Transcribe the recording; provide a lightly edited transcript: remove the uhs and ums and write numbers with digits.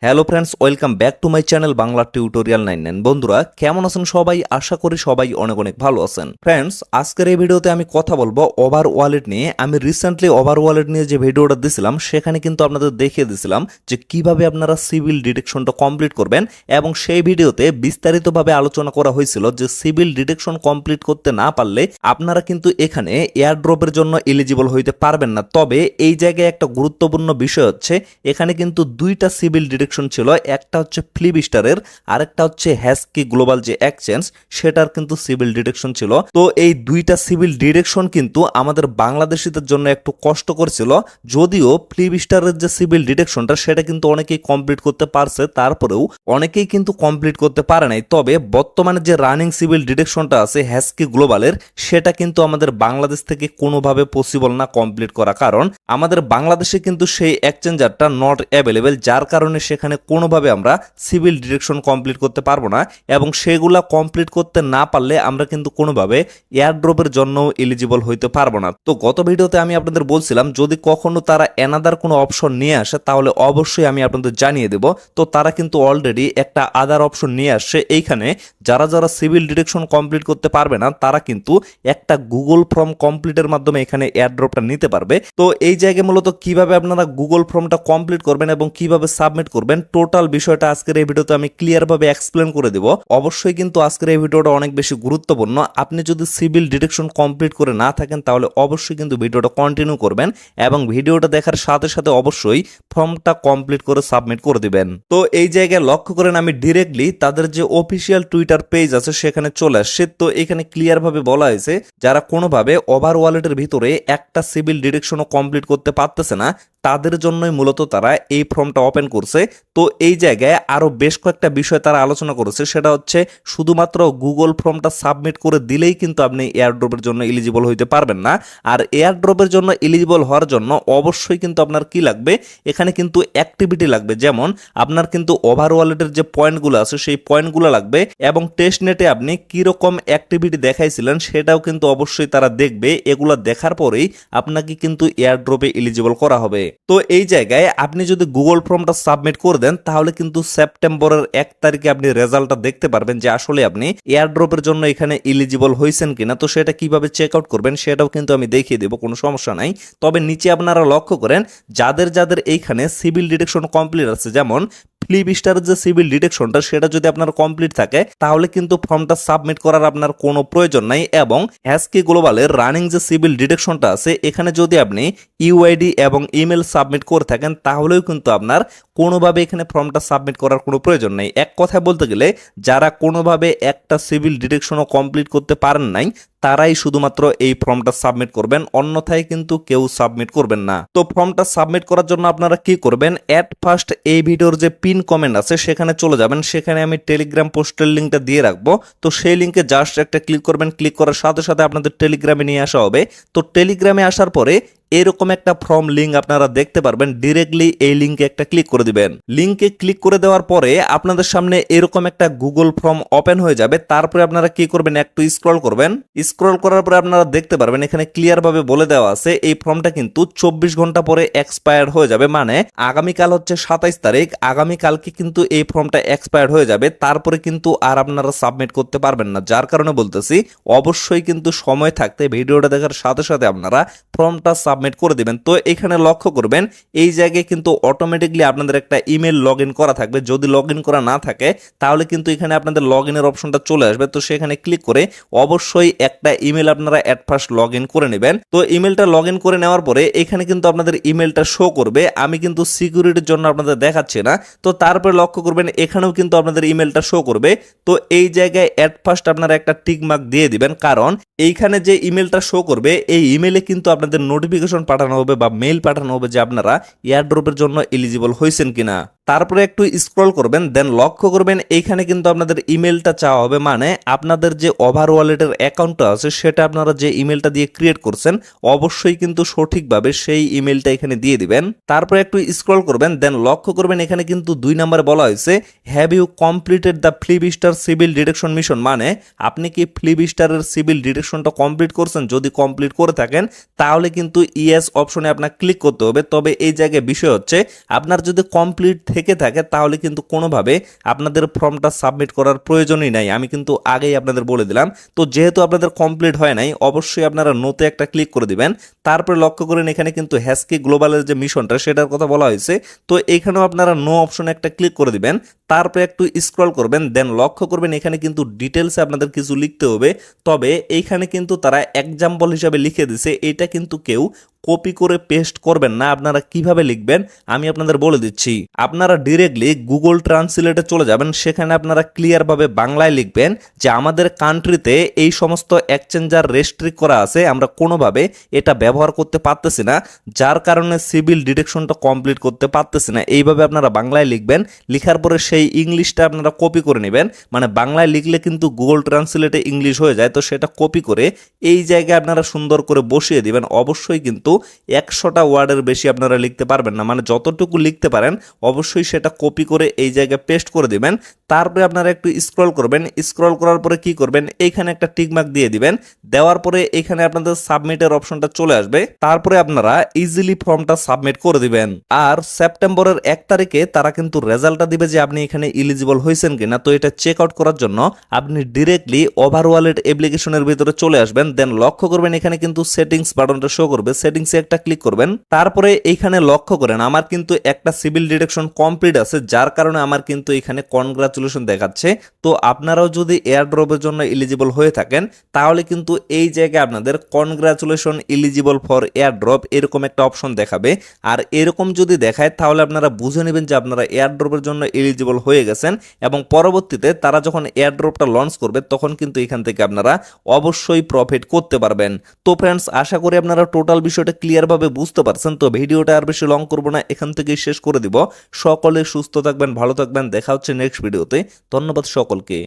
Hello friends, welcome back to my channel Bangla tutorial 99। বন্ধুরা কেমন আছেন সবাই? আশা করি সবাই অনেক অনেক ভালো আছেন। ফ্রেন্ডস, আজকের এই ভিডিওতে আমি কথা বলবো ওভার ওয়ালেট নিয়ে। আমি রিসেন্টলি ওভার ওয়ালেট নিয়ে যে ভিডিওটা দিছিলাম সেখানে কিন্তু আপনাদের দেখিয়ে দিছিলাম যে কিভাবে আপনারা সিভিল ডিটেকশনটা কমপ্লিট করবেন, এবং সেই ভিডিওতে বিস্তারিতভাবে আলোচনা করা হয়েছিল যে সিভিল ডিটেকশন কমপ্লিট করতে না পারলে আপনারা কিন্তু এখানে এয়ারড্রপের জন্য এলিজিবল হইতে পারবেন না। তবে এই জায়গায় একটা গুরুত্বপূর্ণ বিষয় হচ্ছে এখানে কিন্তু দুইটা সিভিল ডিটেকশন ছিল, একটা হচ্ছে ফ্লিবিস্টারের, আরেকটা হচ্ছে হ্যাস্কি গ্লোবাল যে এক্সচেঞ্জ সেটার কিন্তু সিভিল ডিটেকশন ছিল। তো এই দুইটা সিভিল ডিটেকশন কিন্তু আমাদের বাংলাদেশিদের জন্য একটু কষ্টকর ছিল, যদিও ফ্লিবিস্টারের যে সিভিল ডিটেকশনটা সেটা কিন্তু অনেকেই কমপ্লিট করতে পারছে, তারপরেও অনেকেই কিন্তু কমপ্লিট করতে পারে নাই। তবে বর্তমানে যে রানিং সিভিল ডিটেকশনটা আছে হ্যাস্কি গ্লোবালের, সেটা কিন্তু আমাদের বাংলাদেশ থেকে কোনোভাবে পসিবল না কমপ্লিট করা, কারণ আমাদের বাংলাদেশে কিন্তু সেই এক্সচেঞ্জারটা নট অ্যাভেলেবেল, যার কারণে সেখানে কোনোভাবে আমরা সিভিল ডিটেকশন কমপ্লিট করতে পারবো না, এবং সেগুলা কমপ্লিট করতে না পারলে আমরা কিন্তু কোনোভাবে এয়ারড্রপের জন্য এলিজিবল হইতে পারবো না। তো গত ভিডিওতে আমি আপনাদের বলছিলাম যদি কখনো তারা অ্যানাদার কোনো অপশন নিয়ে আসে তাহলে অবশ্যই আমি আপনাদের জানিয়ে দেব। তো তারা কিন্তু অলরেডি একটা আদার অপশন নিয়ে আসছে। এইখানে যারা যারা সিভিল ডিটেকশন কমপ্লিট করতে পারবে না তারা কিন্তু একটা গুগল ফর্ম কমপ্লিটের মাধ্যমে এখানে এয়ারড্রপটা নিতে পারবে। তো এই জায়গায় মূলত কিভাবে আপনারা গুগল ফর্মটা কমপ্লিট করবেন এবং কিভাবে সাবমিট করবেন টোটাল বিষয়টা আজকের এই ভিডিওতে আমি ক্লিয়ার ভাবে এক্সপ্লেন করে দেব। অবশ্যই কিন্তু আজকের এই ভিডিওটা অনেক বেশি গুরুত্বপূর্ণ। আপনি যদি সিভিল ডিটেকশন কমপ্লিট করে না থাকেন তাহলে অবশ্যই কিন্তু ভিডিওটা কন্টিনিউ করবেন, এবং ভিডিওটা দেখার সাথে সাথে অবশ্যই ফর্মটা কমপ্লিট করে সাবমিট করে দিবেন। তো এই জায়গায় লক্ষ্য করেন আমি ডিরেক্টলি তাদের যে অফিসিয়াল টুইটার পেজ আছে সেখানে চলে আসছে। তো এখানে ক্লিয়ার ভাবে বলা হয়েছে যারা কোনোভাবে ওভার ওয়ালেটের ভিতরে একটা সিভিল ডিটেকশনও কমপ্লিট করতে পারতেছে না তাদের জন্যই মূলত তারা এই ফর্মটা ওপেন করছে। তো এই জায়গায় আরো বেশ কয়েকটা বিষয় তারা আলোচনা করেছে, সেটা হচ্ছে শুধুমাত্র গুগল ফর্মটা সাবমিট করে দিলেই কিন্তু আপনি এয়ারড্রপের জন্য এলিজিবল হইতে পারবেন না। আর এয়ারড্রপের জন্য এলিজিবল হওয়ার জন্য অবশ্যই কিন্তু আপনার কি লাগবে, এখানে কিন্তু অ্যাক্টিভিটি লাগবে। যেমন আপনার কিন্তু ওভার ওয়ালেটের যে পয়েন্টগুলো আছে সেই পয়েন্টগুলো লাগবে, এবং টেস্ট নেটে আপনি কিরকম অ্যাক্টিভিটি দেখাইছিলেন সেটাও কিন্তু অবশ্যই তারা দেখবে। এগুলো দেখার পরেই আপনাকে কিন্তু এয়ারড্রপে এলিজিবল করা হবে। তো এই জায়গায় আপনি যদি গুগল ফর্মটা সাবমিট করে দেন তাহলে কিন্তু সেপ্টেম্বরের 1 তারিখে আপনি রেজাল্টটা দেখতে পারবেন যে আসলে আপনি এয়ারড্রপের জন্য এখানে এলিজিবল হয়েছেন কিনা। তো সেটা কিভাবে চেক আউট করবেন সেটাও কিন্তু আমি দেখিয়ে দেবো, কোনো সমস্যা নাই। তবে নিচে আপনারা লক্ষ্য করেন যাদের যাদের এইখানে সিভিল ডিটেকশন কমপ্লিট আছে, যেমন ফ্লিবিস্টারের যে সিভিল ডিটেকশনটা সেটা যদি আপনার কমপ্লিট থাকে তাহলে কিন্তু ফর্মটা সাবমিট করার আপনার কোনো প্রয়োজন নাই, এবং হ্যাস্কি গ্লোবালের রানিং যে সিভিল ডিটেকশনটা আছে এখানে যদি আপনি ইউআইডি এবং ইমেল সাবমিট করে থাকেন তাহলেও কিন্তু আপনার কোনোভাবে এখানে ফর্মটা সাবমিট করার কোনো প্রয়োজন নেই। এক কথায় বলতে গেলে যারা কোনোভাবে একটা সিভিল ডিটেকশনও কমপ্লিট করতে পারেন নাই তারাই শুধুমাত্র এই ফর্মটা সাবমিট করবেন, অন্যথায় কিন্তু কেউ সাবমিট করবেন না। তো ফর্মটা সাবমিট করার জন্য আপনারা কি করবেন, এট ফার্স্ট এই ভিডিওর যে পিন কমেন্ট আছে সেখানে চলে যাবেন। সেখানে আমি টেলিগ্রাম পোস্টের লিঙ্কটা দিয়ে রাখবো। তো সেই লিঙ্কে জাস্ট একটা ক্লিক করবেন, ক্লিক করার সাথে সাথে আপনাদের টেলিগ্রামে নিয়ে আসা হবে। তো টেলিগ্রামে আসার পরে এরকম একটা ফর্ম লিঙ্ক আপনারা দেখতে পারবেন, ডিরেক্টলি এই লিঙ্কে একটা ক্লিক করে দিবেন। লিঙ্কে ক্লিক করে দেওয়ার পরে আপনাদের সামনে এরকম একটা গুগল ফর্ম ওপেন হয়ে যাবে। তারপরে আপনারা কি করবেন, একটু স্ক্রল করবেন। স্ক্রল করার পরে আপনারা দেখতে পারবেন এখানে ক্লিয়ার ভাবে বলে দেওয়া আছে এই ফর্মটা কিন্তু 24 ঘন্টা পরে এক্সপায়ার হয়ে যাবে, মানে আগামীকাল হচ্ছে 27 তারিখ, আগামীকালকে কিন্তু এই ফর্মটা এক্সপায়ার হয়ে যাবে। তারপরে কিন্তু আর আপনারা সাবমিট করতে পারবেন না, যার কারণে বলতেছি অবশ্যই কিন্তু সময় থাকতে ভিডিওটা দেখার সাথে সাথে আপনারা ফর্মটা সাবমিট করে দিবেন। তো এখানে লক্ষ্য করবেন এই জায়গায় কিন্তু অটোমেটিকলি আপনাদের একটা ইমেল লগ ইন করা থাকবে। যদি লগ ইন করা না থাকে তাহলে কিন্তু এখানে আপনাদের লগ ইনের অপশনটা চলে আসবে। তো সেখানে ক্লিক করে অবশ্যই একটা ইমেল আপনারা এট ফার্স্ট লগ ইন করে নেবেন। তো ইমেলটা লগ ইন করে নেওয়ার পরে এখানে কিন্তু আপনাদের ইমেলটা শো করবে। আমি কিন্তু সিকিউরিটির জন্য আপনাদের দেখাচ্ছি না। তো তারপরে লক্ষ্য করবেন এখানেও কিন্তু আপনাদের ইমেলটা শো করবে। তো এই জায়গায় এট ফার্স্ট আপনারা একটা টিক মার্ক দিয়ে দিবেন, কারণ এইখানে যে ইমেলটা শো করবে এই ইমেলে কিন্তু আপনাদের নোটিফিকেশন পাঠানো হবে বা মেইল পাঠানো হবে যে আপনারা এয়ারড্রপের জন্য এলিজিবল হয়েছেন কিনা। তারপরে একটু স্ক্রল করবেন, দেন লক্ষ্য করবেন এইখানে কিন্তু আপনাদের ইমেলটা চাওয়া হবে, মানে আপনাদের যে ওভার ওয়ালেটের অ্যাকাউন্টটা আছে সেটা আপনারা যে ইমেলটা দিয়ে ক্রিয়েট করছেন অবশ্যই কিন্তু সঠিকভাবে সেই ইমেলটা এখানে দিয়ে দিবেন। তারপরে একটু স্ক্রল করবেন, দেন লক্ষ্য করবেন এখানে কিন্তু 2 নম্বরে বলা হয়েছে have you completed the flibuster civil detection mission, মানে আপনি কি ফ্লিবিস্টারের সিভিল ডিটেকশনটা কমপ্লিট করছেন। যদি কমপ্লিট করে থাকেন তাহলে কিন্তু ইয়েস অপশনে আপনার ক্লিক করতে হবে। তবে এই জায়গায় বিষয় হচ্ছে আপনার যদি কমপ্লিট থেকে থাকে তাহলে কিন্তু কোনোভাবে আপনাদের ফর্মটা সাবমিট করার প্রয়োজনই নাই, আমি কিন্তু আগেই আপনাদের বলে দিলাম। তো যেহেতু আপনাদের কমপ্লিট হয় নাই, অবশ্যই আপনারা নোতে একটা ক্লিক করে দিবেন। তারপরে লক্ষ্য করেন এখানে কিন্তু হ্যাস্কি গ্লোবালের যে মিশনটা সেটার কথা বলা হয়েছে, তো এইখানেও আপনারা নো অপশনে একটা ক্লিক করে দিবেন। তারপরে একটু স্ক্রল করবেন, দেন লক্ষ্য করবেন এখানে কিন্তু ডিটেলসে আপনাদের কিছু লিখতে হবে। তবে এইখানে কিন্তু তারা এক্সাম্পল হিসাবে লিখে দিছে, এটা কিন্তু কেউ কপি করে পেস্ট করবেন না। আপনারা কিভাবে লিখবেন আমি আপনাদের বলে দিচ্ছি। আপনারা ডিরেক্টলি গুগল ট্রান্সলেটে চলে যাবেন, সেখানে আপনারা ক্লিয়ারভাবে বাংলায় লিখবেন যে আমাদের কান্ট্রিতে এই সমস্ত এক্সচেঞ্জার রেস্ট্রিক্ট করা আছে, আমরা কোনোভাবে এটা ব্যবহার করতে পারতেছি না, যার কারণে সিভিল ডিটেকশনটা কমপ্লিট করতে পারতেছি না। এইভাবে আপনারা বাংলায় লিখবেন। লিখার পরে সেই ইংলিশটা আপনারা কপি করে নেবেন, মানে বাংলায় লিখলে কিন্তু গুগল ট্রান্সলেটে ইংলিশ হয়ে যায়, তো সেটা কপি করে এই জায়গায় আপনারা সুন্দর করে বসিয়ে দিবেন। অবশ্যই কিন্তু 100টা ওয়ার্ডের বেশি আপনারা লিখতে পারবেন না, মানে যতটুকু লিখতে পারেন অবশ্যই সেটা কপি করে এই জায়গায় পেস্ট করে দিবেন। তারপরে আপনারা একটু স্ক্রল করবেন, স্ক্রল করার পরে কি করবেন, এইখানে একটা টিক মার্ক দিয়ে দিবেন। দেওয়ার পরে এখানে আপনাদের সাবমিটের অপশনটা চলে আসবে, তারপরে আপনারা ইজিলি ফর্মটা সাবমিট করে দিবেন। আর সেপ্টেম্বরের 1 তারিখে তারা কিন্তু রেজাল্টটা দিবে যে আপনি এখানে ইলিজিবল হয়েছেন কিনা। তো এটা চেক আউট করার জন্য আপনি ডিরেক্টলি ওভার ওয়ালেট অ্যাপ্লিকেশনের ভিতরে চলে আসবেন, দেন লক্ষ্য করবেন এখানে কিন্তু সেটিংস বাটনটা শো করবে, সেটিংসে একটা ক্লিক করবেন। তারপরে এইখানে লক্ষ্য করেন আমার কিন্তু একটা সিভিল ডিটেকশন কমপ্লিট আছে, যার কারণে আমার কিন্তু এখানে কনগ্রাচুলেশন দেখাচ্ছে। তো আপনারাও যদি এয়ারড্রপের জন্য এলিজিবল হয়ে থাকেন তাহলে কিন্তু এই জায়গায় আপনাদের কনগ্রাচুলেশন এলিজিবল ফর এয়ারড্রপ এরকম একটা অপশন দেখাবে। আর এরকম যদি দেখায় তাহলে আপনারা বুঝে নেবেন যে আপনারা এয়ারড্রপের জন্য এলিজিবল হয়ে গেছেন, এবং পরবর্তীতে তারা যখন এয়ারড্রপটা লঞ্চ করবে তখন কিন্তু এখান থেকে আপনারা অবশ্যই প্রফিট করতে পারবেন। তো ফ্রেন্ডস, আশা করি আপনারা টোটাল বিষয়টা ক্লিয়ারভাবে বুঝতে পারছেন। তো ভিডিওটা আর বেশি লং করবো না, এখান থেকেই শেষ করে দিব। সকলে সুস্থ থাকবেন, ভালো থাকবেন, দেখা হচ্ছে নেক্সট ভিডিওতে। ধন্যবাদ সকলকে।